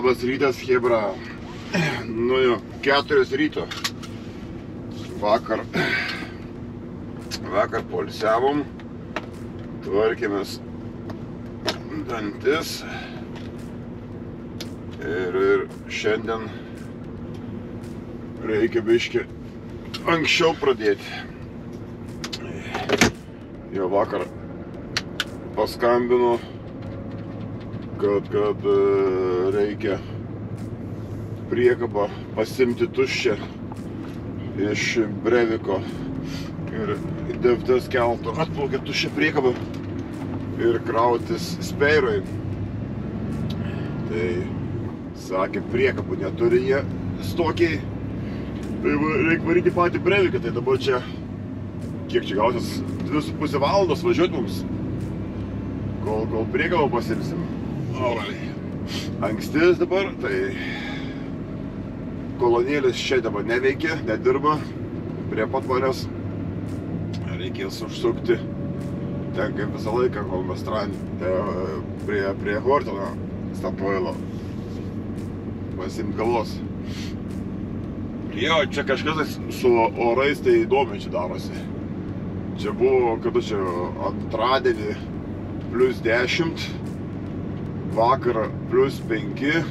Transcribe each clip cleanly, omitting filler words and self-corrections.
Labas rytas, chebra. Nu jau, 4 ryto. Vakar poilsiavom, tvarkėmės dantis ir šiandien reikia biškį anksčiau pradėti. Jau vakar paskambino, kad reikia priekabą pasimti tuščią iš Breiviko ir DFDS kelto atplaukė tuščią priekabą ir krautis Speiroj. Tai sakė, priekabų neturi jie stokiai, tai reikia varyti patį Breiviką. Tai dabar čia, kiek čia gausis, 2,5 valandos važiuoti mums, kol priekabą pasimsim. Anksti dabar, tai kolonėlis čia dabar neveikia, nedirba, prie pat manęs reikės užsukti ten kaip visą laiką, kol mes prie Hortono Statoilo pasimt kavos. Jo, čia kažkas su orais tai įdomiai čia darosi. Čia buvo, kada čia antradienį +10, vakarą +5,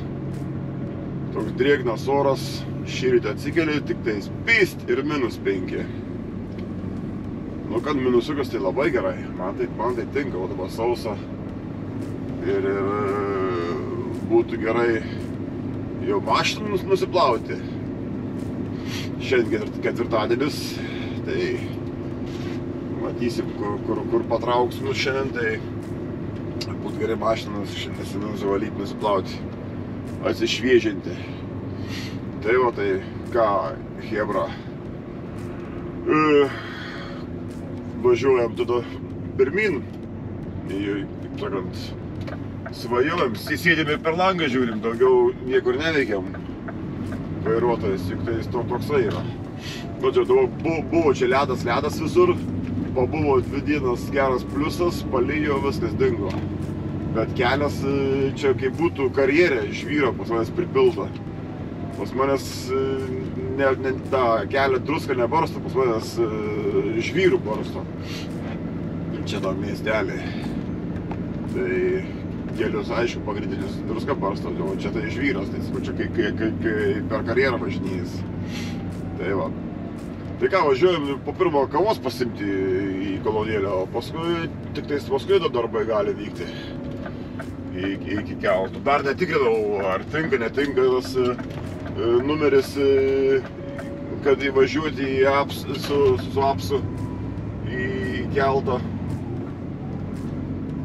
toks drėgnas oras, šįryt atsikeli, tik tais pyst ir -5. Nu, kad minusiukas tai labai gerai, man tai tinka, o dabar sausa ir būtų gerai jau mašiną nusiplauti. Šiandien ketvirtadienis, tai matysim, kur patrauks mus šiandien, tai būtų gerai mašiną nusivalyti, nusiplauti, atsišviežinti. Tai va, tai ką, chebra, važiuojam tada pirmin, kaip sakant, svajojam, sėdėme per langą žiūrim, daugiau niekur neveikiam. Vairuotojas, juk tai toksai yra. Nu, čia buvo čia ledas visur, pabuvo 2 dienas geras pliusas, palijo, viskas dingo. Bet kelias čia kaip būtų karjerė iš vyro pas manęs pripilta. Pas manęs tą kelią druską nebarsto, pas manęs iš vyrų barsto. Čia tam miestelį. Tai kelius, aišku, pagrindinis druska barsto, o čia tai iš vyras, tai čia kai per karjerą važinys. Tai va. Tai ką, važiuojam po pirmo kavos pasimti į kolonėlę, o paskui, tik tais paskui darbai gali vykti iki keltų. Dar netikrinau, ar tinka, netinka tas numeris, kad įvažiuoti su apsu į keltą,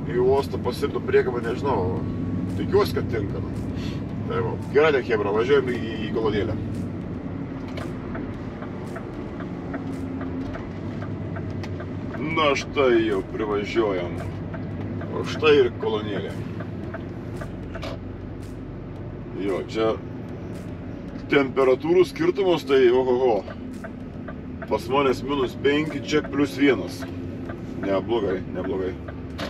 į uostą pasimti priekabą, nežinau, tikiuosi, kad tinka. Tai va, gerai, chebra, važiuojam į kolonėlę. Na štai jau privažiuojam, o štai ir kolonėlė. Jo, čia temperatūrų skirtumas, tai ohoho. Pas manęs -5, čia +1. Neblogai.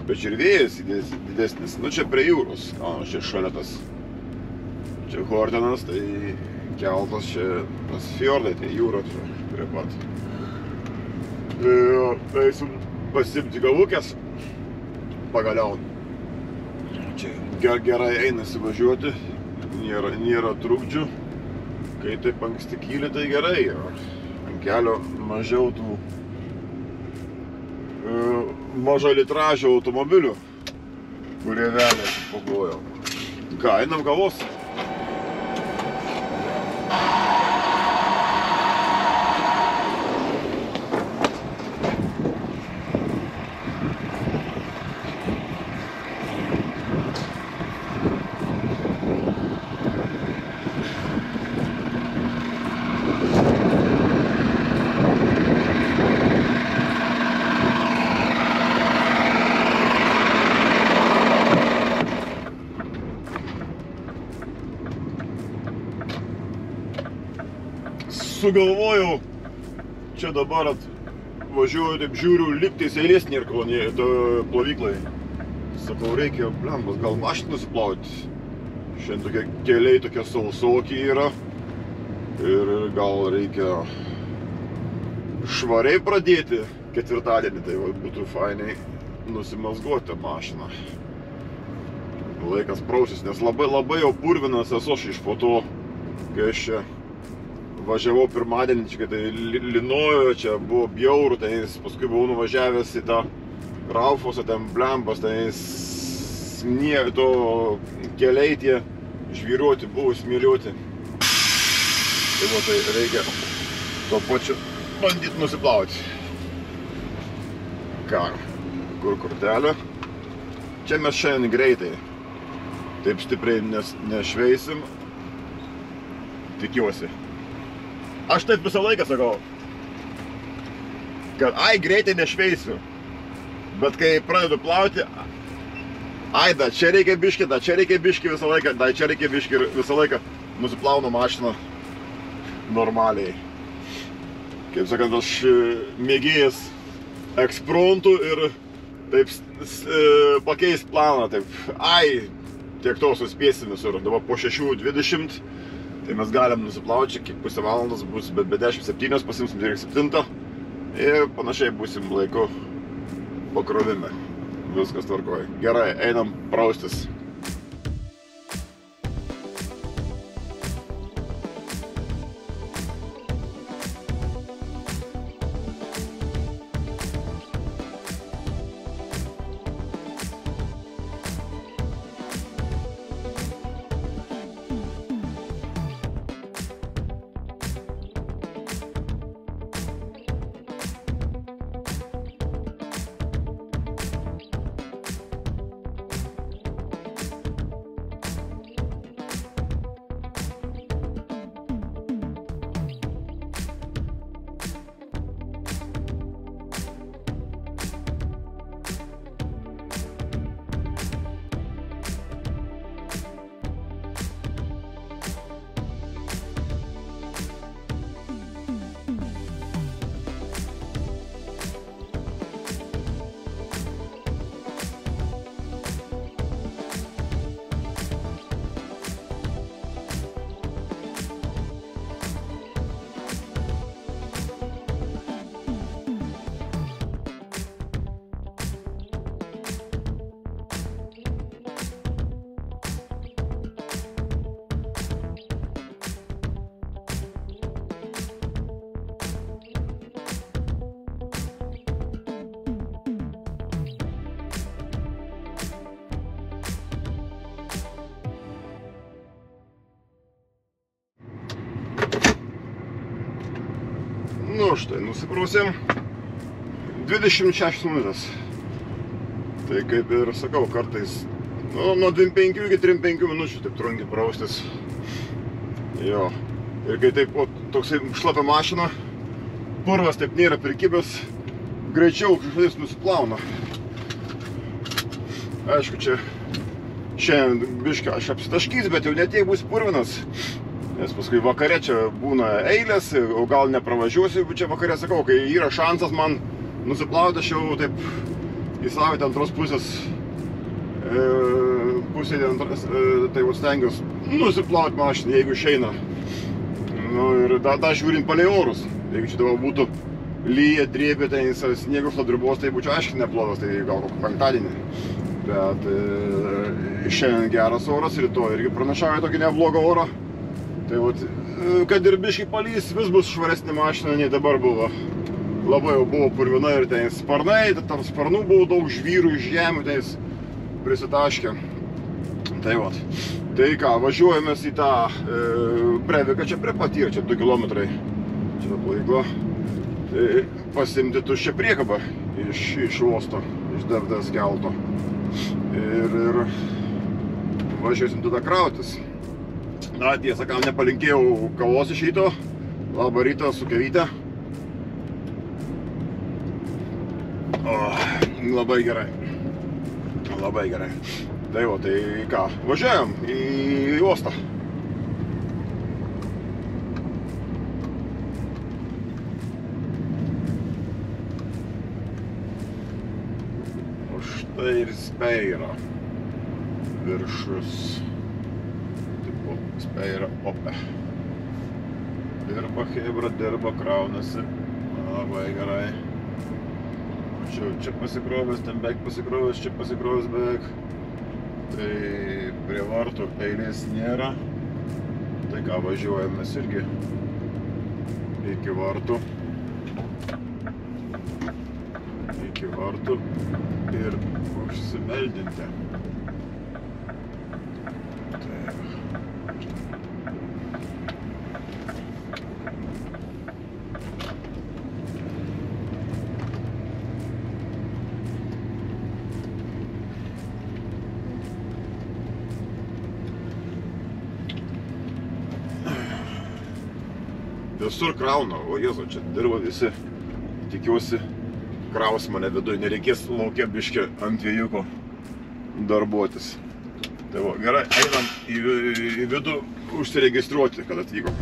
Bet čia ir vėjas didesnis, nu čia prie jūros, o čia šalia tas. Čia Hortonas, tai keltas čia, tas fjordai, tai jūra čia prie pat. Eisim pasimti kavukės pagaliau. Čia gerai einasi važiuoti, nėra trukdžių. Kai taip anksti kyli, tai gerai. Ant kelio mažiau tų mažo litražio automobilių, kurie velia pagojo. Ką, einam kavos? Sugalvojau, čia dabar važiuoju, taip žiūriu, lygtais eilės nėra kolonėje, plovyklai. Sakau, reikia, blembas, gal mašiną nusiplauti. Šiandien tokie keliai tokie sausokiai yra. Ir gal reikia švariai pradėti ketvirtadienį, tai būtų fainiai nusimazgoti mašiną. Laikas prausis, nes labai jau purvinas esu iš po to, kai aš čia važiavau pirmadienį, kai tai linojo, čia buvo bjauru, tai paskui buvau nuvažiavęs į tą Raufosą, ten blembas, tai to keliai tie žvyruoti buvo smėliuoti. Tai va, tai reikia to pačiu bandyti nusiplauti. Ką, kur kortelė? Čia mes šiandien greitai. Taip stipriai nešveisim. Tikiuosi. Aš taip visą laiką sakau, kad greitai nešveisiu. Bet kai pradedu plauti, da čia reikia biškį visą laiką, čia reikia biškį ir visą laiką nusiplaunu mašiną normaliai. Kaip sakant, aš mėgėjas ekspruntų ir taip pakeist planą, taip, tiek to suspėsim visur. Dabar po 6:20, tai mes galim nusiplauti, kiek pusę valandos bus, bet be 10:07 pasimsim direkt 7 ir panašiai būsim laiku pakrovime. Viskas tvarkoja. Gerai, einam praustis. Nu štai, nusiprausėm 26 minutės. Tai kaip ir sakau, kartais nuo 25 iki 35 minučių taip trunki praustis. Jo. Ir kai taip toksai šlapia mašina, purvas taip nėra prikibęs, greičiau kažkas nusiplauna. Aišku, čia šiandien biškai aš apsitaškys, bet jau netiek bus purvinas. Nes paskui vakare čia būna eilės, o gal nepravažiuosiu, čia vakare sakau, kai yra šansas man nusiplauti, aš jau taip į savaitę antros pusės tai stengiuosi nusiplauti mašiną, jeigu išeina. Nu ir tą žiūrint palei orus. Jeigu čia dabar būtų lyja, drėbė, tai sniego šlapdribos, tai būčiau aiškiai neplotas, tai gal kokį penktadienį. Bet šiandien geras oras, rytoj irgi pranašauja tokį neblogą orą. Tai vat, kad ir biškai palys, vis bus švaresnė mašina, nei dabar buvo. Labai jau buvo purvina ir ten sparnai, tarp sparnų buvo daug žvyrų iš žemių, ten prisitaškė. Tai vat. Tai ką, važiuojamės į tą Breiviką, čia prie pat yra, čia 2 kilometrai. Čia palaikla. Tai pasimti tuščią priekabą iš uosto, iš DFDS kelto. Ir važiuosim tada krautis. Na, tiesą, kam nepalinkėjau kavos iš ryto. Labą rytą su kavyte. Labai gerai. Labai gerai. Tai va, tai ką, važiuojam į uostą. O štai ir speira. Viršus. Tai yra ope. Dirba chebra, dirba, kraunasi. Labai gerai. Čia pasikrovęs, ten beveik pasikrovęs, čia pasikrovęs beveik. Tai prie vartų eilės nėra. Tai ką, važiuojam mes irgi iki vartų. Iki vartų ir užsimeldinti. Visur krauna, o Jėzu, čia dirba visi. Tikiuosi, kraus mane viduj, nereikės lauke biškį ant vėjuko darbuotis. Tai va, gerai, einam į vidų užsiregistruoti, kad atvykom.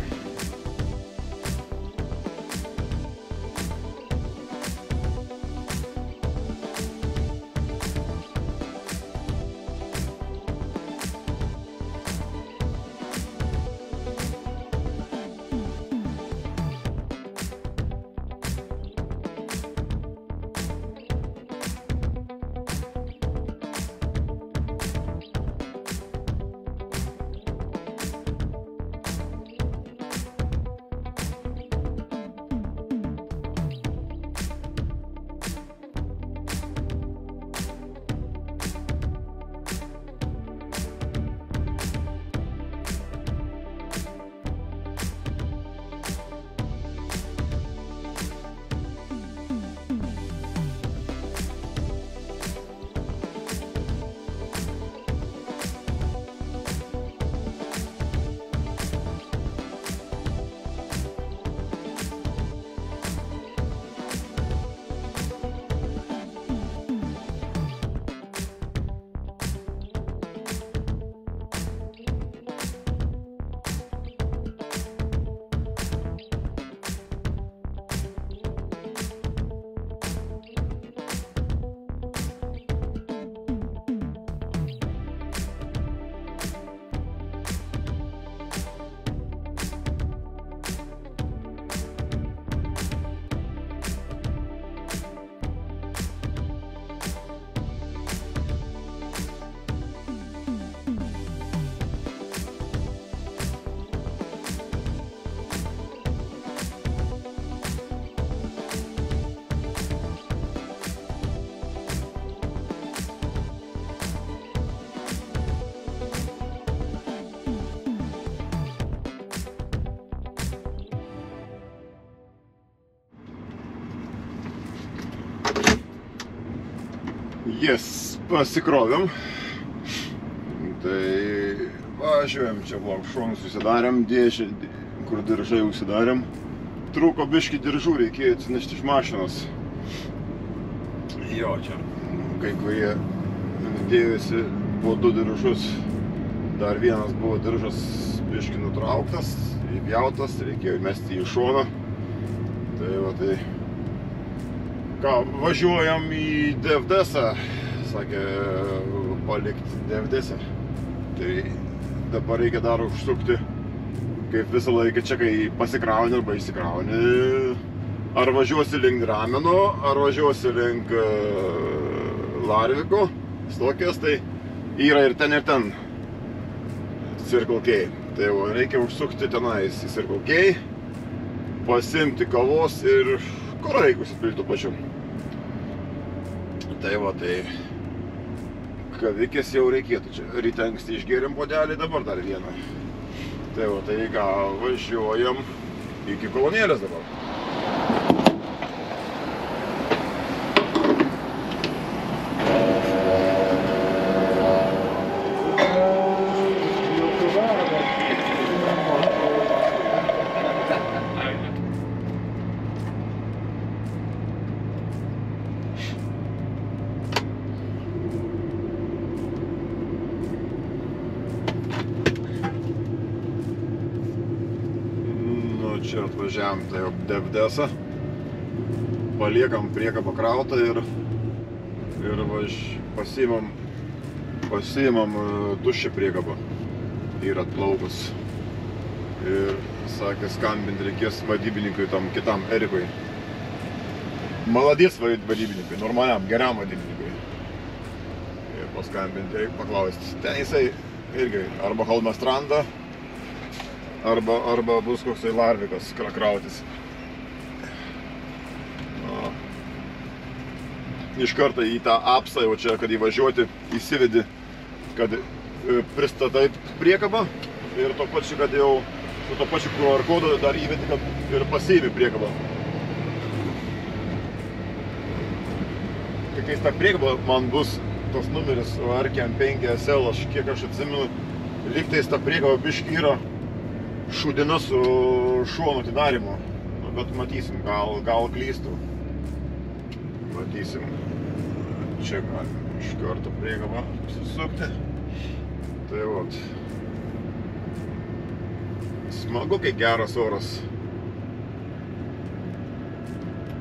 Yes, pasikrovėm. Tai važiuojam čia šonus užsidarėm, dėžę, kur diržai užsidarėm. Trūko biškį diržų, reikėjo atsinešti iš mašinos. Jo, čia kai kurie dėjosi po 2 diržus. Dar vienas buvo diržas biškį nutrauktas, įpjautas, reikėjo mesti į šoną. Tai va tai... Ką, važiuojam į DFDS-ą, sakė, palikti DFDS-ą. Tai dabar reikia dar užsukti, kaip visą laiką čia, kai pasikrauni arba išsikrauni. Ar važiuosi link Drameno, ar važiuosi link Larviko, Stokės, tai yra ir ten Circle K. Tai va, reikia užsukti tenais į Circle K, pasiimti kavos ir kurą reikia užsipilti pačiu. Tai va, tai kavikės jau reikėtų čia. Ryte anksti išgėrėm puodelį, dabar dar vieną. Tai va, tai ką, važiuojam iki kolonėlės dabar. Čia atvažiavam tai jau DFDS-ą, paliekam priekabą krautą ir pasiimam tuščią priekabą ir atplaukus ir sakė, skambinti reikės vadybininkui tam kitam Erikui. Maladės vadybininkui, normaliam, geram vadybininkui. Ir paskambinti, reikia paklausti. Ten jisai irgi arba Holmestranda, arba bus koksai Larvikas krautis. Iš karto į tą apsą jau čia, kad įvažiuoti, įsivedi, kad pristatai priekabą ir to pačiu, kad jau su to pačiu QR kodu dar įvedi, kad ir pasiimi priekabą. Kai keista priekaba, man bus tos numeris RKM5SL, kiek aš atsimenu, lygtais ta priekaba biški yra šūdina su šuonų atidarimo. Bet matysim, gal klystų. Matysim. Čia galim iš karto priekabą susukti. Tai vat. Smagu, kai geras oras.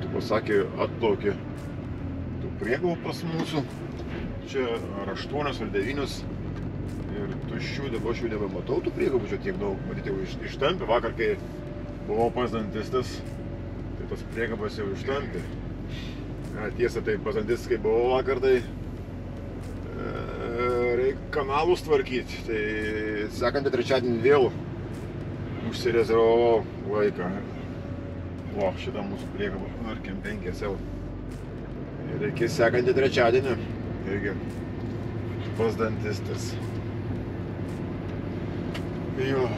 Tu pasakė, atplaukė tų priekabų pas mūsų. Čia ar 8 ar 9. Ir tuščių, dabar aš jau nebematau tų priekabų čia tiek daug. Matyti, jau ištampė. Vakar, kai buvau pas dantistas, tai tos priekabas jau ištampė. Tiesa, tai pas dantistas, kai buvau vakar, tai reikia kanalus tvarkyti. Tai sekantį trečiadienį vėl užsirezervavau laiką. O, šitą mūsų priekabą RKM5SL. Reikės sekantį trečiadienį. Irgi pas dantistas. Jo,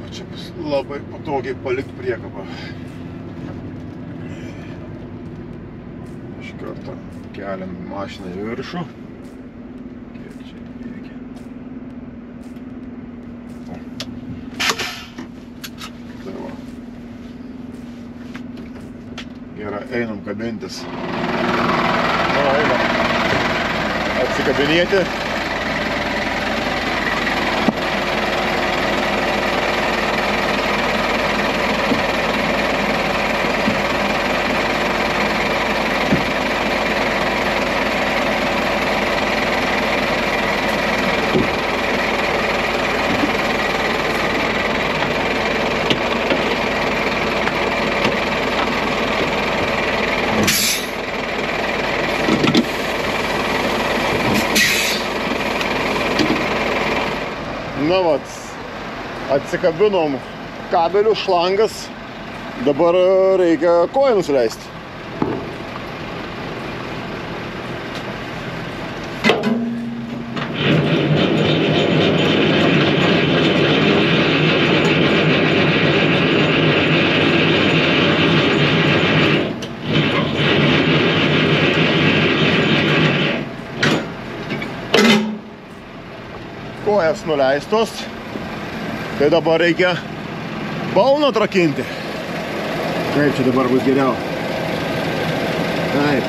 čia bus labai patogiai palikti priekabą. Iš karto keliam mašiną į viršų. Kiek čia reikia. Tai va. Gerai, einam kabintis. Einam atsikabinėti. Na vat, atsikabinom kabelių, šlangas, dabar reikia koją nusileisti. Kojas nuleistos, tai dabar reikia balną atrakinti. Kaip čia dabar bus geriau? Taip.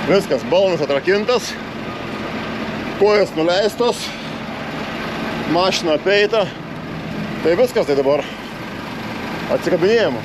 Viskas, balnas atrakintas, kojas nuleistos, mašina apeita. Tai viskas, tai dabar atsikabinėjimo.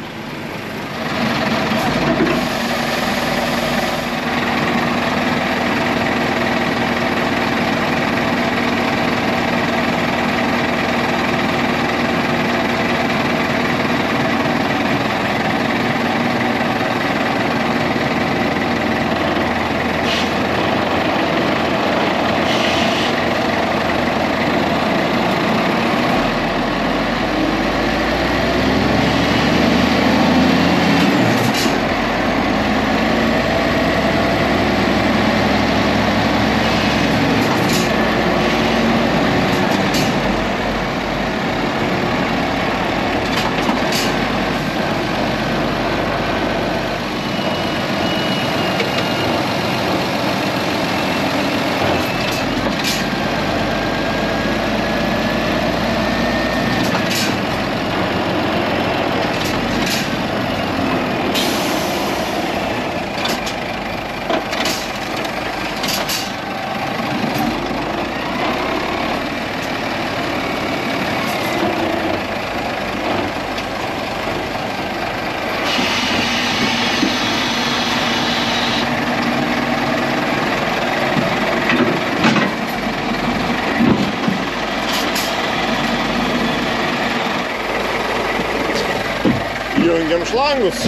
Jungiam šlangus.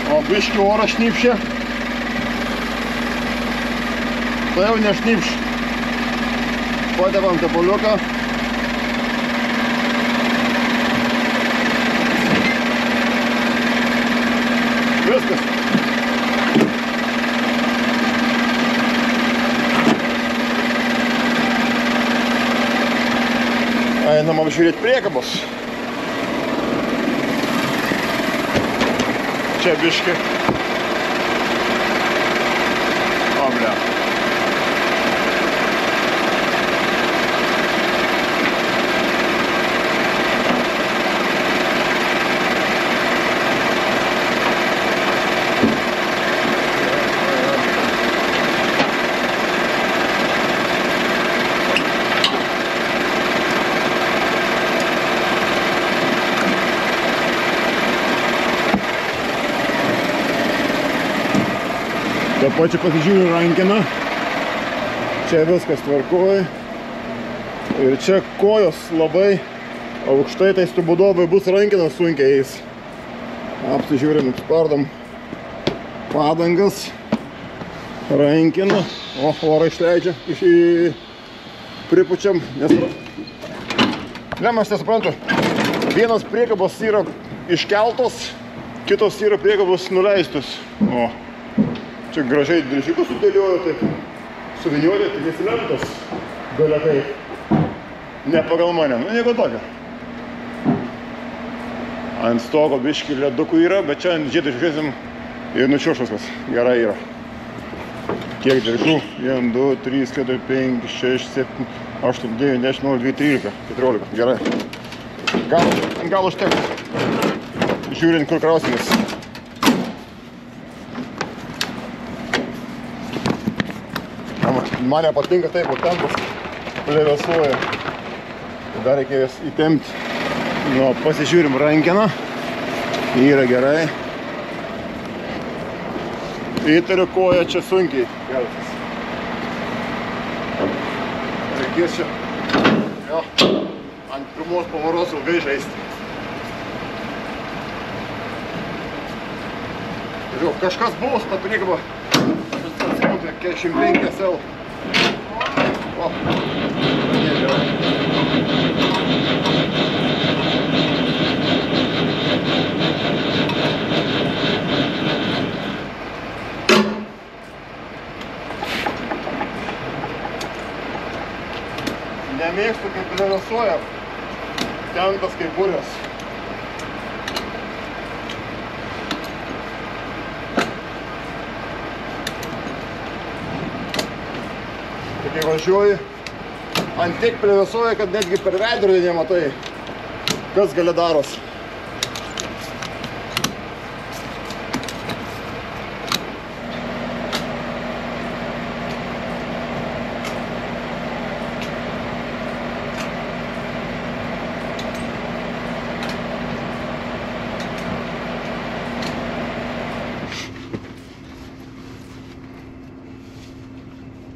O biškį oras šnypšė. Tai jau nešnypš. Padėvam tepuliuką. Viskas. Einam apžiūrėti priekabos. Čia biškį. O, bля. Tą pačią pasižiūriu rankeną. Čia viskas tvarkoja. Ir čia kojos labai aukštai, tai stubudovai bus rankenas sunkiai eis. Apsižiūrim, spardom padangas. Rankeną. O, orą išleidžia. Pripučiam. Ne, aš nesuprantu. Vienos priekabos yra iškeltos, kitos yra priekabos nuleistos. O. Čia gražiai drilžiukus sudėliojo, taip suviniuodė, tai nesilentos galekai. Ne pagal mane, nu nieko tokio. Ant stogo biškį ledukų yra, bet čia ant žiedų žiūrėsim ir nučiuoš viskas. Gerai yra. Kiek drilžių? 1, 2, 3, 4, 5, 6, 7, 8, 9, 10, 11, 12, 13, 14. Gerai. Gal užteks. Žiūrint, kur krausimės. Man nepatinka taip, o tempas plevėsuoja. Dar reikia jas įtempti. Nu, pasižiūrim rankeną. Yra gerai. Įtariu koją čia sunkiai keltis. Reikės čia jo, ant pirmos pavaros ilgai žaisti. Žiūrėjau, kažkas buvo su ta priekaba. 45 SL. O, negerai. Nemėgstu, kaip plevėsuoja. Tentas kaip burės. Kai važiuoji, ant tiek plevėsuoja, kad netgi per veidrodį nematai, kas gale daros.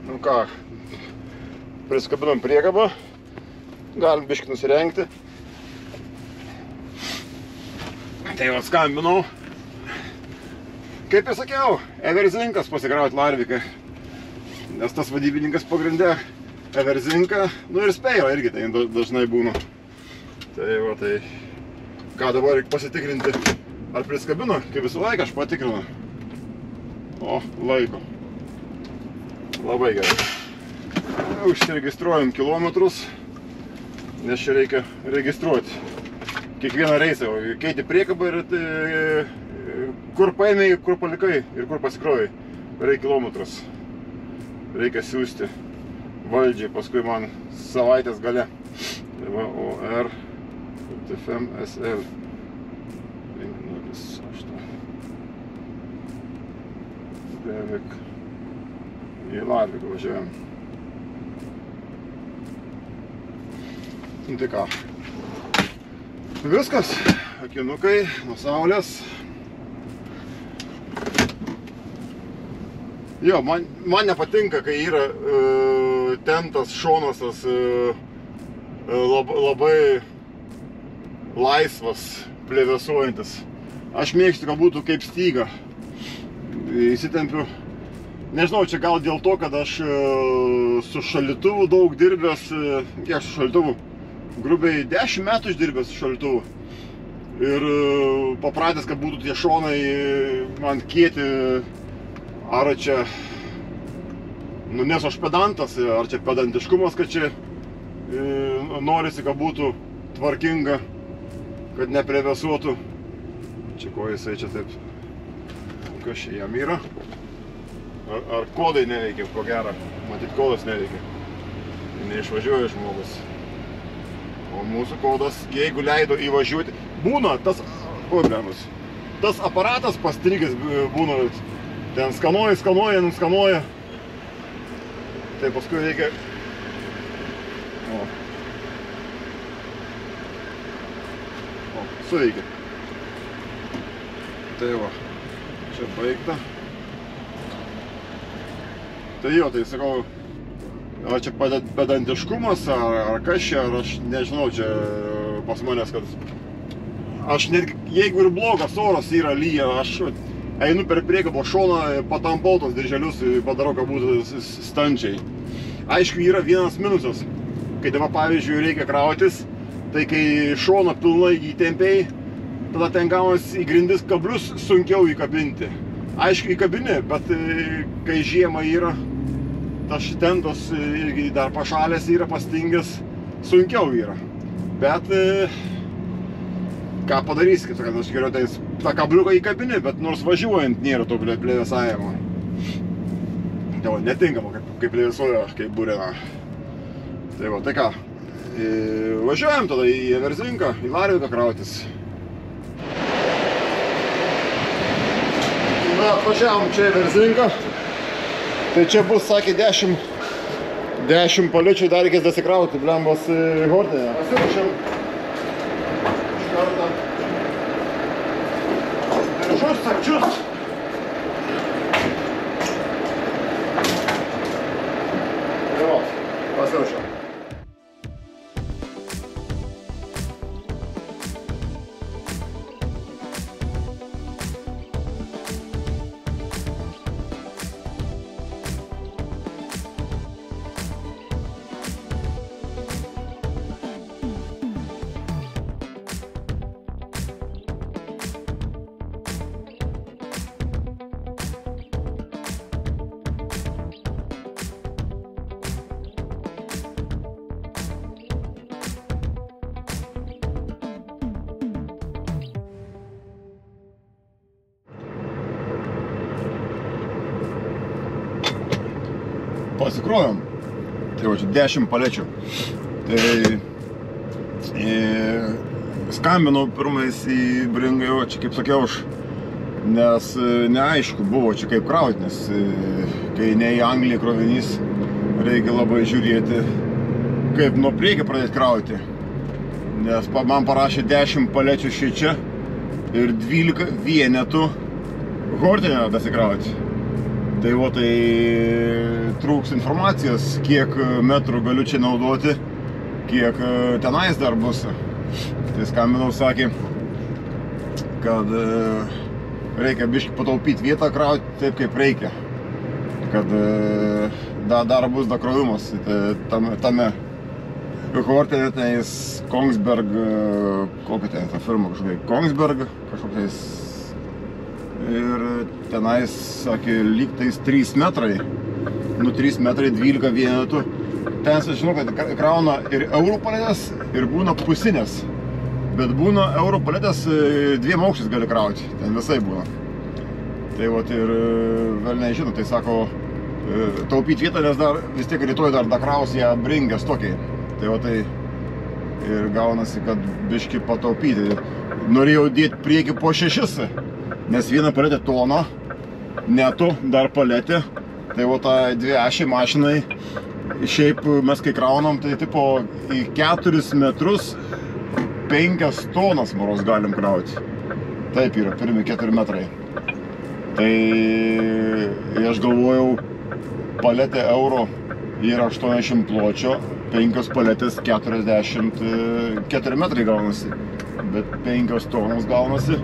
Nu ką, priskabinam priekabą, galim biškį nusirengti. Tai jau skambinau. Kaip ir sakiau, everzinkas pasikrauti Larviką. Nes tas vadybininkas pagrinde everzinką, nu ir spėjo irgi, tai dažnai būna. Tai va, tai ką dabar reikia pasitikrinti, ar priskabino, kaip visą laiką aš patikrinu. O, laiko. Labai gerai. Užsiregistruojam kilometrus, nes čia reikia registruoti kiekvieną reisą, keiti priekabą ir kur paėmė, kur palikai ir kur pasikrovai. Reikia kilometrus. Reikia siūsti valdžiai, paskui man savaitės gale. Tai va, OR TFM SL 508. Beveik į Larviką važiuojam. Nu tai ką. Viskas. Akinukai nuo saulės. Jo, man nepatinka, kai yra tentas šonasas labai laisvas, plevėsuojantis. Aš mėgstu, kad būtų kaip styga. Įsitempiu. Nežinau, čia gal dėl to, kad aš su šaldytuvu daug dirbęs, kiek su šaldytuvu, grubiai 10 metų išdirbęs su šaldytuvu. Ir papratęs, kad būtų tie šonai man kieti, ar čia, nu nesu aš pedantas, ar čia pedantiškumas, kad čia norisi, kad būtų tvarkinga, kad neplevėsuotų. Čia ko jisai čia taip, kas čia jam yra? Ar kodai neveikia, ko gero, matyt kodas neveikia. Neišvažiuoja žmogus. O mūsų kodas, jeigu leido įvažiuoti, būna tas, tas aparatas pastrigęs būna, ten skanuoja, nuskanuoja. Tai paskui reikia... O, suveikia. Tai va, čia baigta. Tai jo, tai sakau, ar čia pedantiškumas, ar kas čia, ar aš nežinau, čia pas manęs, kad aš net, jeigu ir blogas oras yra lyja, aš einu per priekabą šoną, patampau tos dirželius, padarau, kad būtų standžiai. Aišku, yra vienas minusas, kai dabar, pavyzdžiui, reikia krautis, tai kai šoną pilnai įtempiai, tada ten gaunasi į grindis kablius sunkiau įkabinti. Aišku, įkabini, bet kai žiema yra, tas tentas irgi dar pašalės yra, pastingęs, sunkiau yra. Bet ką padarys, kaip sakant, aš geriau tą kabliuką įkabini, bet nors važiuojant nėra to plevėsavimo. Tai va, netinkama, kaip plevėsuoja, kaip burina. Tai va, tai ką, važiuojam tada į Everzinką, į Larviką krautis. Na, atvažiavom čia į Everzinką. Tai čia bus, sakė, 10 paličių, dar reikės dasikrauti, blembos hortinę. Pasiruošiam iš kartą diržus, sakčius. Tai va, pasiruošiam. Pasikrovėm, tai va čia 10 palečių. Tai skambinau pirmais į Bringą, čia kaip sakiau, nes neaišku buvo čia kaip krauti, nes kai ne į Angliją krovinys, reikia labai žiūrėti, kaip nuo priekio pradėti krauti. Nes man parašė 10 palečių šičia ir 12 vienetų hortinę dasikrauti. Tai va, tai trūks informacijos, kiek metrų galiu čia naudoti, kiek tenais dar bus. Tai skambinau, sakė, kad reikia biškį pataupyti vietą krauti taip, kaip reikia. Kad dar bus dakrovimas tame hortinė, tenais Kongsberg, kokia ten ta firma kažkokia, Kongsberg kažkokiais. Ir tenais, sakė, lygtais 3 metrai, nu 3 metrai 12 vienetų. Ten, aš žinau, kad krauna ir eurų paletės, ir būna pusinės. Bet būna eurų paletės 2 aukštis gali krauti, ten visai būna. Tai vat ir vėl nežinau, tai sako, taupyti vietą, nes dar vis tiek rytoj dar dakraus ją Bringęs tokiai. Tai vat tai ir gaunasi, kad biškį pataupyti. Norėjau dėti priekį po 6. Nes viena paletė tono, netu dar paletė, tai va tą 2 ašį mašinai šiaip mes kai kraunam, tai tipo į 4 metrus 5 tonas moros galim krauti. Taip yra, pirmi 4 metrai. Tai aš galvojau, paletė euro yra 80 pločio, 5 paletės 44 metrai gaunasi, bet 5 tonos gaunasi.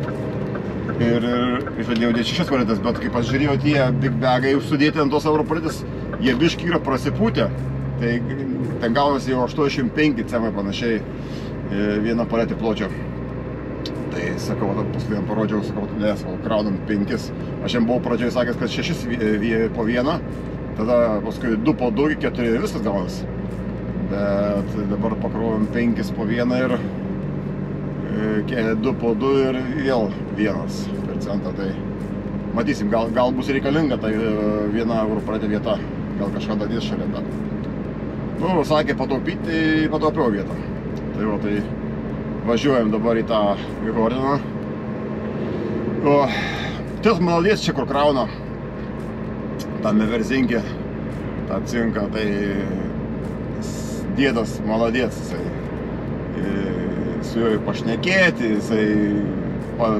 Ir žadėjau dėti 6 paletės, bet kaip aš žiūrėjau, tie big bagai sudėti ant tos euro paletės, jie biški yra prasipūtę. Tai ten gaunasi jau 85 cemai panašiai vieną paletę pločio. Tai sakau, paskui jam parodžiau, sakau, nes kraunam 5. Aš jam buvau pradžioje sakęs, kad 6 po vieną, tada paskui 2 po 2, 4 viskas gaunasi. Bet dabar pakrovėm 5 po vieną ir 2 po 2 ir vėl 1 per centą. Tai matysim, gal bus reikalinga tai 1 euro pradė vieta, gal kažką dadys šalia, bet nu, sakė pataupyti, tai pataupiau vietą. Tai va, tai važiuojam dabar į tą Hordiną. Tas maladės čia, kur krauna tame Verzinkė, tą cinką, tai dėdas maladės, jisai su juo pašnekėti, jisai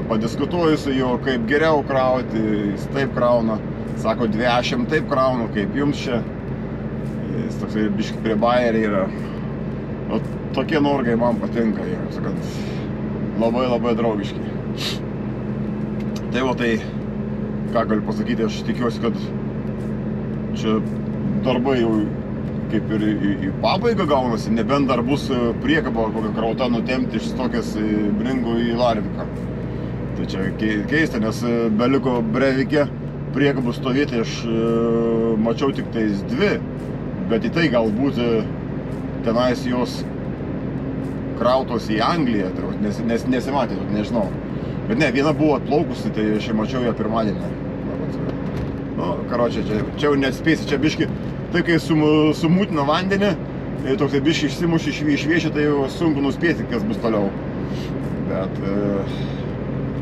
padiskutuoju su juo, kaip geriau krauti, jis taip krauna, sako 20 taip kraunu, kaip jums čia, jis toksai biški prie bajerį yra. O tokie norgai man patinka, jie, sakant, labai draugiški. Tai va, tai, ką galiu pasakyti, aš tikiuosi, kad čia darbai jau kaip ir į pabaigą gaunasi, nebent dar bus priekaba kokia krauta nutemti iš Stokės Bringų į Larviką. Tai čia keista, nes beliko Brevikė priekabų stovėti, aš mačiau tik tais 2, bet į tai galbūt tenais jos krautos į Angliją, nes nesimatė, nežinau. Bet ne, viena buvo atplaukusi, tai aš mačiau ją pirmadienį. Nu, karočią, čia jau nespėsi, čia biški, tai kai sumūtina vandenį, toks biški išsimuši išviešia, tai jau sunku nuspėti, kas bus toliau. Bet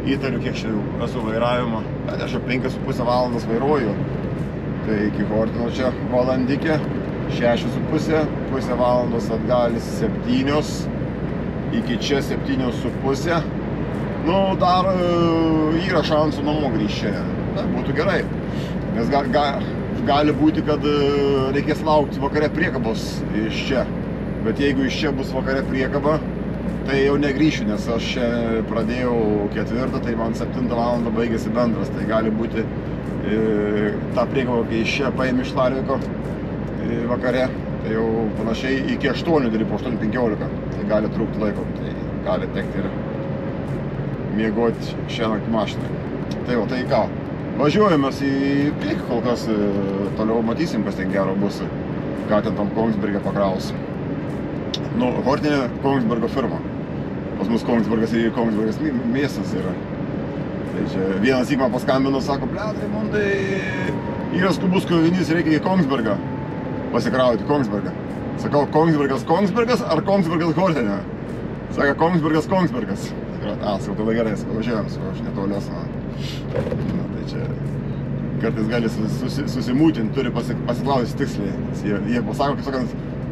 įtariu, kiek čia esu vairavimo, bet aš 5,5 valandas vairuoju. Tai iki Hortino čia valandikė. 6,5, pusę valandos atgalis 7, iki čia 7,5. Nu, dar yra šansų namo grįžti šiandien. Tai būtų gerai. Nes gali būti, kad reikės laukti vakare priekabos iš čia. Bet jeigu iš čia bus vakare priekaba, tai jau negrįšiu, nes aš čia pradėjau 4, tai man 7 valandą baigėsi bendras. Tai gali būti ta priekaba, kai iš čia paėmė iš Larviko vakare, tai jau panašiai iki 8 dirbi, po 8:15, tai gali trūkti laiko, tai gali tekti ir miegoti šią naktį mašinai. Tai va, tai ką, važiuojamės į priekį, kol kas toliau matysim, kas ten gero bus, ką ten tam Kongsberge pakraus. Nu, Hortinė Kongsbergo firma, pas mus Kongsbergas ir Kongsbergas miestas yra. Tai čia vienas įk man paskambino, sako, blet, Raimundai, yra skubus krovinys, reikia į Kongsbergą pasikrauti, Kongsbergą. Sakau, Kongsbergas ar Kongsbergas Hortinė? Sako, Kongsbergas. Sakau, tada gerai, važiuojam, aš netolios. Tai čia kartais gali susimūtinti, turi pasiklausti tiksliai. Jie pasako, kaip sakant,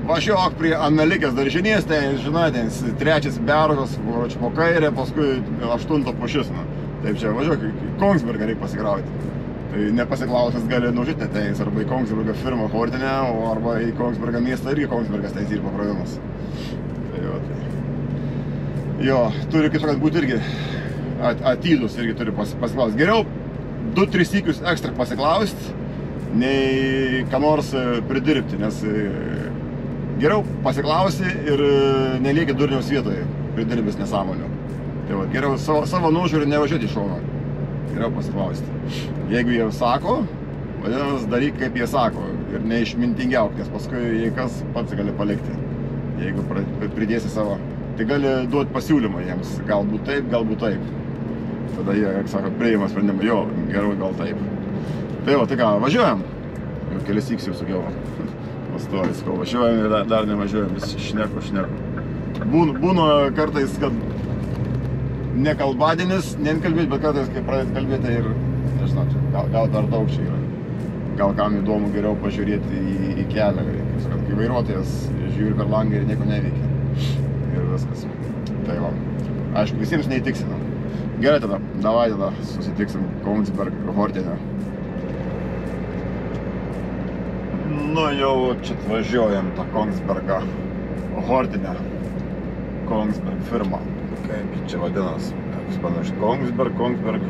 važiuok prie Analikės daržinės, tai žinai, ten 3 bergas, po kairę, paskui 8 pušis. Taip čia važiuok, Kongsbergą reikia pasikrauti. Tai nepasiklausęs gali nužyti neteis, arba į Kongsbergo firmą Hortinę, arba į Kongsbergo miestą irgi Kongsbergas teis ir pakrovimas. Tai jo, tai. Jo, turi, kaip sakant, būti irgi atidus, irgi turi pasiklausti. Geriau 2-3 sykius ekstra pasiklausti, nei ką nors pridirbti, nes geriau pasiklausi ir nelieki durniaus vietoje pridirbęs nesąmonių. Tai va, geriau savo nuožiūrį nevažiuoti iš šono. Geriau pasiklausti. Jeigu jie sako, vadinasi, daryk kaip jie sako ir neišmintingiauk, nes paskui jei kas pats gali palikti, jeigu pridėsi savo. Tai gali duoti pasiūlymą jiems, galbūt taip, galbūt taip. Tada jie, kaip sako, priima sprendimą, jo, geriau gal taip. Tai va, tai ką, važiuojam. Jau kelis syks jau sakiau. Pastovis, kol važiuojam ir dar nevažiuojam, vis šneku. Būna kartais, kad ne kalbadienis, nekalbėti, bet kartais, kai pradėt kalbėti ir, nežinau, gal dar daug čia yra. gal kam įdomu geriau pažiūrėti į kelią. Kai vairuotojas žiūri per langą ir nieko neveikia. Ir viskas. Tai va. Aišku, visiems neįtiksina. Gerai tada, davai tada susitiksim Kongsberg Hortene. Nu jau čia atvažiuojam tą Kongsbergą Hortene. Kongsberg firma. Kaip čia vadinas? Panašiai. Kongsberg.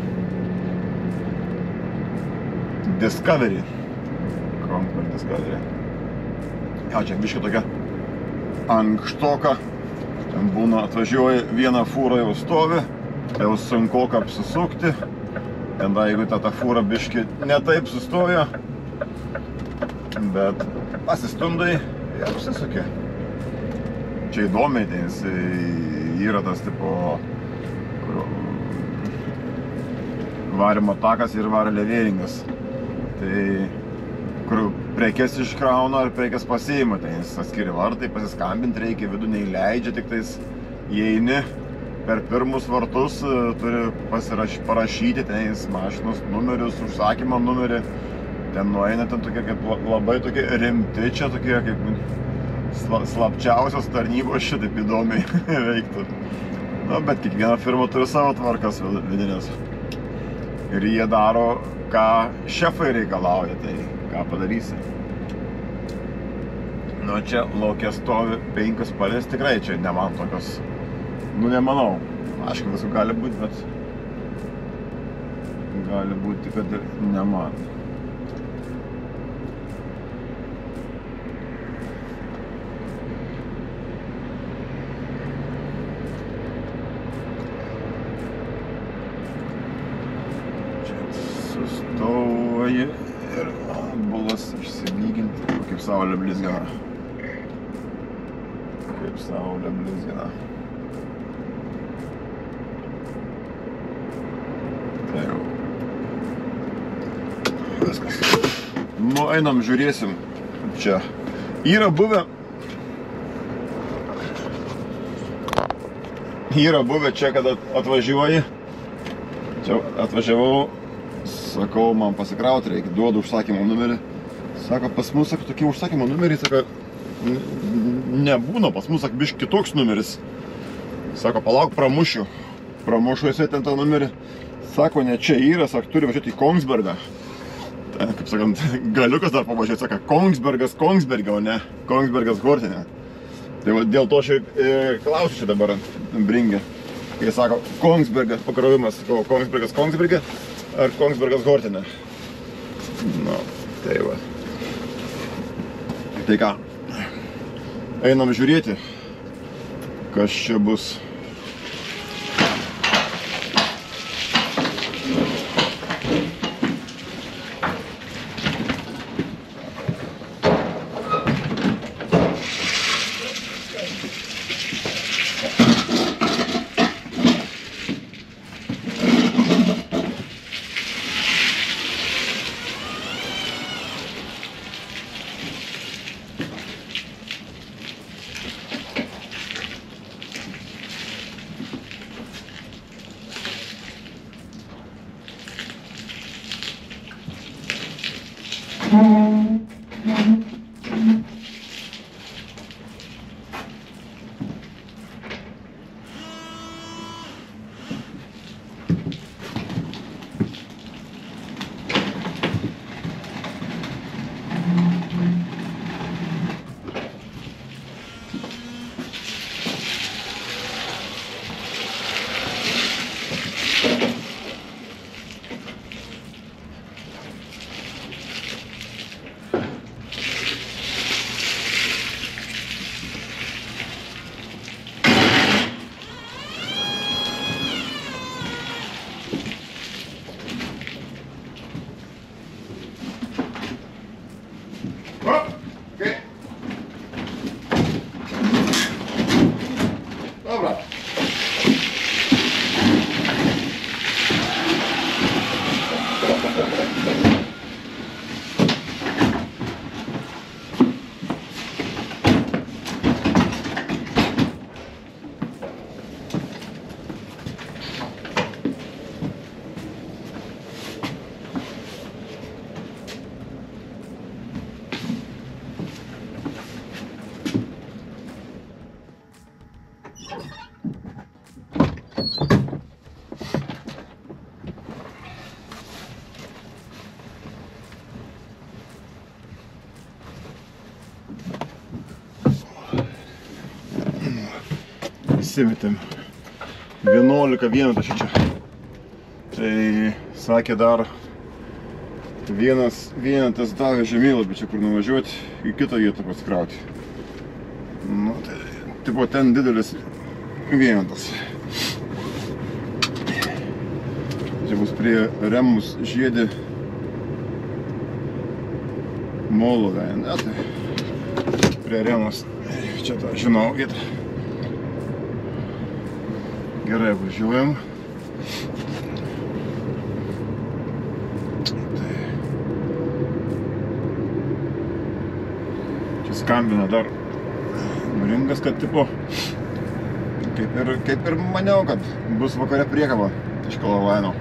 Discovery. Kongsberg Discovery. Ja, čia biškai tokia ankštoka. Ten būna atvažiuoja, viena fūra jau stovi, jau sunkoka apsisukti. Ten jeigu ta fūra biškai ne taip sustoja, bet pasistundai ir apsisukė. Čia įdomiai, nes yra tas tipo varimo takas ir varlevėringas. Tai kur prekes iškrauna ar prekes pasiima, tai atskiri vartai, pasiskambinti reikia, vidų neįleidžia, tik tais įeini per pirmus vartus, turi parašyti tenais mašinos numerius, užsakymo numerį. Ten nueina ten tokie kaip labai tokie rimti, čia tokie kaip slapčiausios tarnybos šitaip įdomiai veiktų. Na, bet kiekviena firma turi savo tvarkas vidinės. Ir jie daro, ką šefai reikalauja, tai ką padarysi. Nu, čia lauke stovi 5 spalvės, tikrai čia ne man tokios, nu nemanau. Aišku, visų gali būti, bet gali būti, kad ir ne man. Sustoji ir bulas išsilyginti, kaip saulė blizgina. Kaip saulė blizgina. Tai jau. Viskas. Nu, einam, žiūrėsim. Čia yra buvę čia, kada atvažiuoji. Čia atvažiavau. Sakau, man pasikrauti reikia, duodu užsakymo numerį. Sako, pas mus, sako, tokie užsakymo numeriai, sako, nebūna, pas mus, sako, biškai kitoks numeris. Sako, palauk, pramušiu. Pramušiu jisai ten tą numerį. Sako, ne čia yra, sako, turi važiuoti į Kongsbergą. Ten, kaip sakant, galiukas dar pavažiuoti, sako, Kongsbergas Kongsbergą, o ne Kongsbergas Hortene. Tai va, dėl to aš klausiu čia dabar bringę. Kai sako, Kongsbergas pakrovimas, sako, Kongsbergas Kongsbergą. Ar Kongsbergas Hortene. Nu, tai va. Tai ką, einam žiūrėti, kas čia bus. prisimetėm 11 vienetų šičia. Tai sakė dar vienas vienetas davė žemėlapį čia kur nuvažiuoti į kitą vietą pasikrauti. Nu, tai tipo ten didelis vienetas. Čia bus prie Remus žiedė Molove, ne, tai prie Remus, čia tą žinau vietą. Gerai važiuojam. Čia skambina dar Ringas, kad tipo kaip ir maniau, kad bus vakare priekaba iš Color.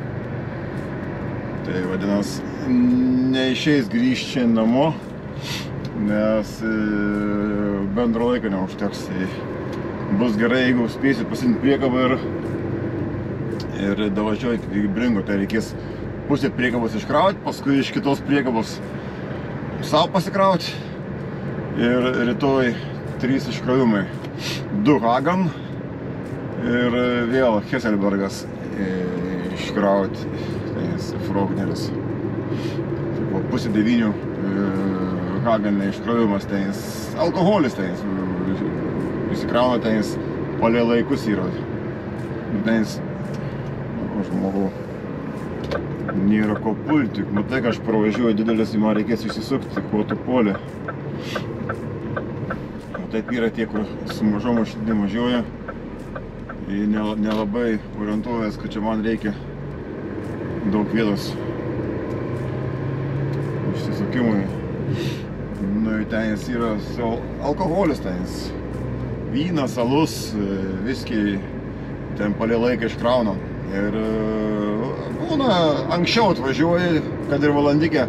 Tai vadinas, neišeis grįžti čia namo, nes bendro laiko neužteks. Bus gerai, jeigu spėsiu pasiimti priekabą ir davažiuoti iki Bringo, tai reikės pusę priekabos iškrauti, paskui iš kitos priekabos savo pasikrauti ir rytoj 3 iškrovimai. 2 Hagan ir vėl Hesselbergas iškrauti, tai Frogneris. Tai buvo pusė 9 Hagan iškrovimas, tai alkoholis, tai įsikrauna, tai palei laikus yra. Tai žmogau nėra ko pulti, matai, kad aš pravažiuoju didelis, man reikės išsisukti, kuo tu polė. Taip yra tie, kur su mažom mašinom važiuoja, nelabai orientuojas, kad čia man reikia daug vietos išsisukimui. Nu, ten jis yra alkoholis, ten jis vynas, alus, viskiai, ten palei laiką iškrauna. Ir būna, anksčiau atvažiuoji, kad ir valandikę,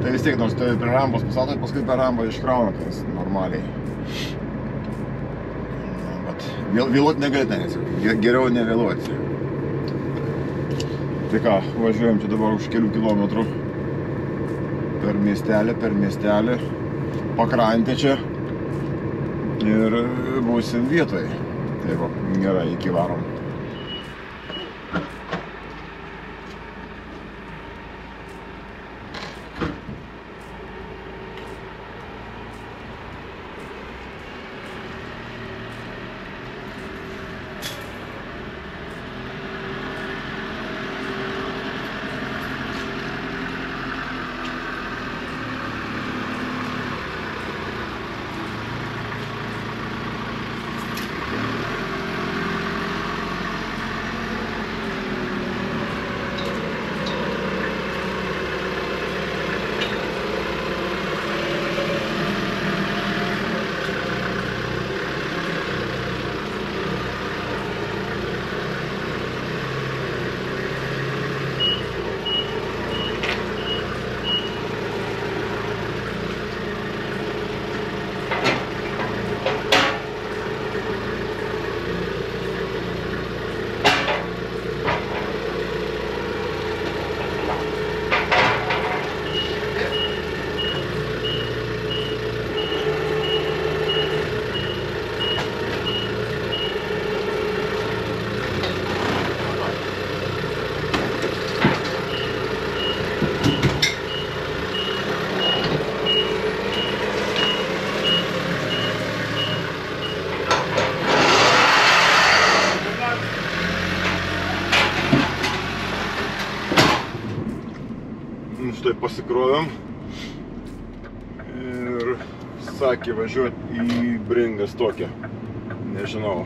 tai vis tiek nors tai prie rambos pasatai, paskui per rambą iškrauna, tai jis normaliai. Vėluoti negali ten, geriau nevėluoti. Tai ką, važiuojam čia dabar už kelių kilometrų per miestelį, pakrantę čia ir būsim vietoj. Tai va, gerai, iki varom. Štai pasikrovėm ir sakė važiuoti į Bringą Stokę. Nežinau,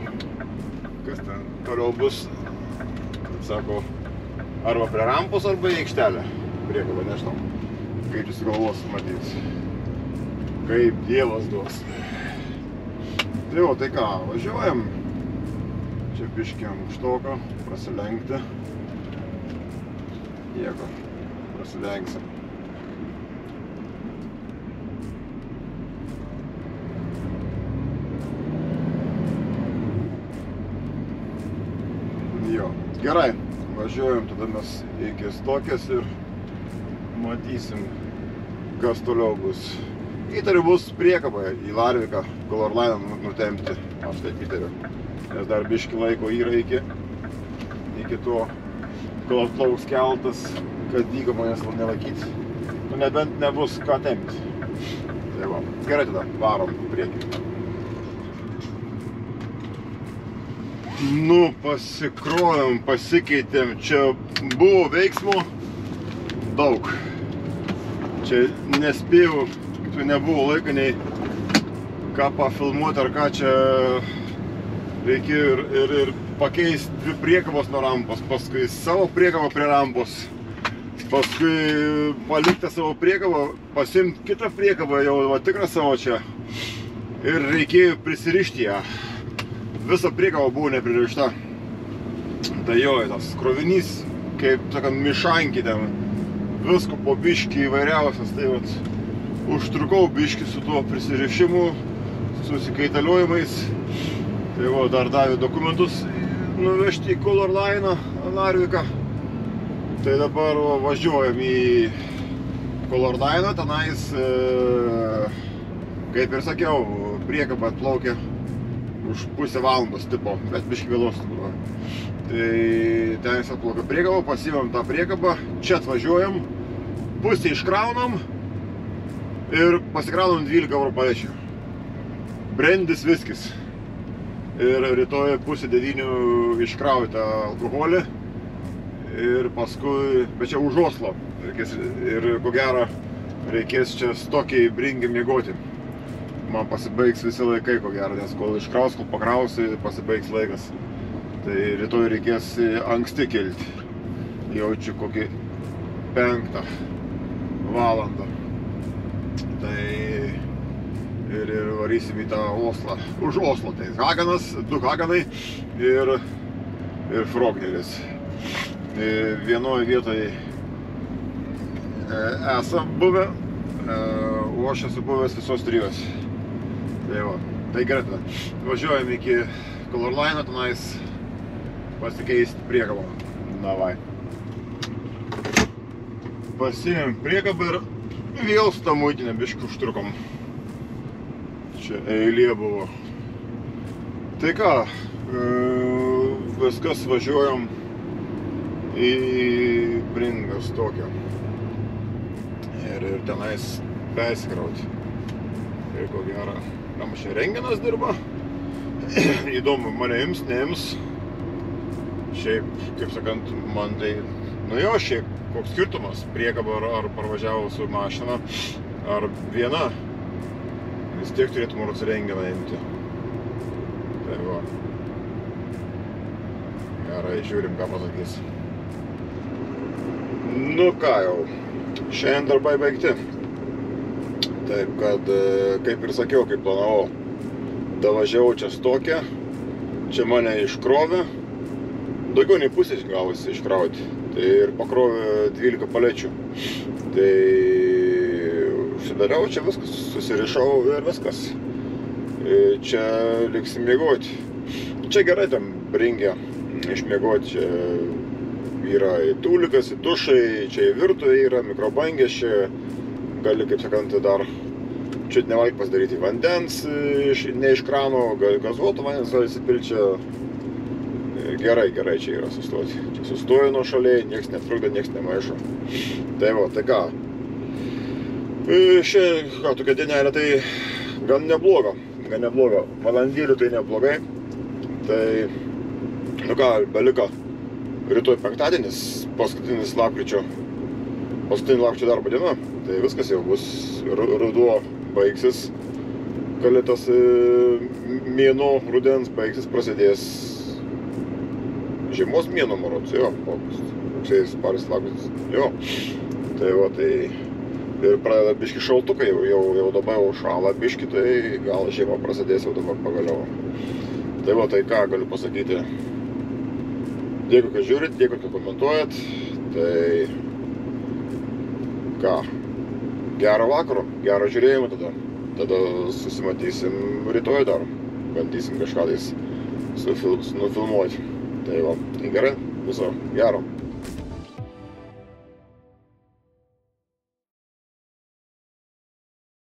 kas ten toliau bus. Sako, arba prie rampos, arba į aikštelę. Priekabą, nežinau. Kaip jis galvos matyti. Kaip Dievas duos. Tai jau, tai ką, važiuojam. Čia biškį ankštoką, prasilenkti. Nieko. Prasilenksim. Jo, gerai, važiuojam tada mes iki Stokės ir matysim, kas toliau bus. Įtariu bus priekaba į Larviką, Color Line nutempti, aš taip įtariu. nes dar biški laiko yra iki to, kol atplauks keltas, kad dygo manęs nelaikyti. Nu, nebent nebus ką tempti. Tai va, gerai tada, varom priekį. Nu, pasikrovėm, pasikeitėm, čia buvo veiksmo daug. Čia nespėjau, kai nebuvo laiko nei ką pafilmuoti ar ką čia reikėjo ir pakeisti dvi priekabos nuo rampos, paskui savo priekabą prie rampos, paskui palikti savo priekabą, pasimti kitą priekabą, jau tikrą savo čia ir reikėjo prisirišti ją. Visa priekaba buvo nepririšta. Tai jo, tas krovinys, kaip sakant, mišankį ten, visko po biškį įvairiausias, tai vat, užtrukau biškį su tuo prisirišimu, susikaitaliojimais. Tai va, dar davė dokumentus nuvežti į Color Line, Narviką. Tai dabar važiuojam į Color Line, tenais, kaip ir sakiau, priekaba atplaukė už pusę valandos tipo, bet biškį vėlos. Tai ten atplaukia priekabą, pasiimam tą priekabą, čia atvažiuojam, pusę iškraunam ir pasikraunam 12 eurų palečių. Brandis viskis. Ir rytoj pusę 9 iškrauti tą alkoholį ir paskui, bet čia už Oslo reikės, ir ko gero reikės čia stokiai Bringi miegoti. Man pasibaigs visi laikai, ko gero, nes kol iškraus, kol pakrausi, pasibaigs laikas. Tai rytoj reikės anksti kilti. Jaučiu kokį 5 valandą. Tai ir varysim į tą Oslą. Už Oslo, tai Haganas, 2 Haganai ir Frogneris. Vienoje vietoje esam buvę, o aš esu buvęs visos 3. Tai va, tai gerai tada. Važiuojam iki Color Line, tenais pasikeisti priekabą. Davai. Pasiėmėm priekabą ir vėl su tą muitinę biškį užtrukom. Čia eilė buvo. Tai ką, viskas važiuojam į Bringas tokią. Ir tenais persikrauti. Ir ko gero, kam čia renginas dirba. Įdomu, mane ims, neims. Šiaip, kaip sakant, man tai, nu jo, šiaip, koks skirtumas, priekaba ar parvažiavo su mašina, ar viena. Vis tiek turėtum rods renginą imti. Tai va. Gerai, žiūrim, ką pasakys. Nu ką jau, šiandien darbai baigti. Taip, kad, kaip ir sakiau, kaip planavau, davažiavau čia stokę, čia mane iškrovė, daugiau nei pusė gavosi iškrauti, tai ir pakrovė 12 palečių. Tai užsidariau čia viskas, susirišau ir viskas. Čia liksim miegoti. Čia gerai tam Bringe išmiegoti, čia yra į tūlikas, į dušai, čia į virtuvę yra, mikrobangės čia. Gali, kaip sakant, dar čiut nevalg pasidaryti vandens, ne iš krano, gazuotų vandens gali įsipilti čia. Gerai čia yra sustoti. Čia sustoju nuo šaliai, nieks netrukdo, nieks nemaišo. Tai va, tai ką. Šiandien tokia dienelė, tai gan nebloga. Valandėlių tai neblogai. Tai, nu ką, beliko rytoj penktadienis, paskutinį lapkričio darbo diena. Tai viskas jau bus, ruduo baigsis, kalėtas mėnuo rudens baigsis, prasidės žiemos mėnuo, marods, jo, koksės paris lapkritis, jo. Tai va, tai ir pradeda biški šaltukai, jau dabar jau šala biški, tai gal žiema prasidės jau dabar pagaliau. Tai va, tai ką galiu pasakyti. Dėkui, kad žiūrit, dėkui, kad komentuojat, tai ką. Gero vakaro, gero žiūrėjimo tada. Tada susimatysim rytoj dar. Bandysim kažką tais nufilmuoti. Tai va, gerai, viso gero.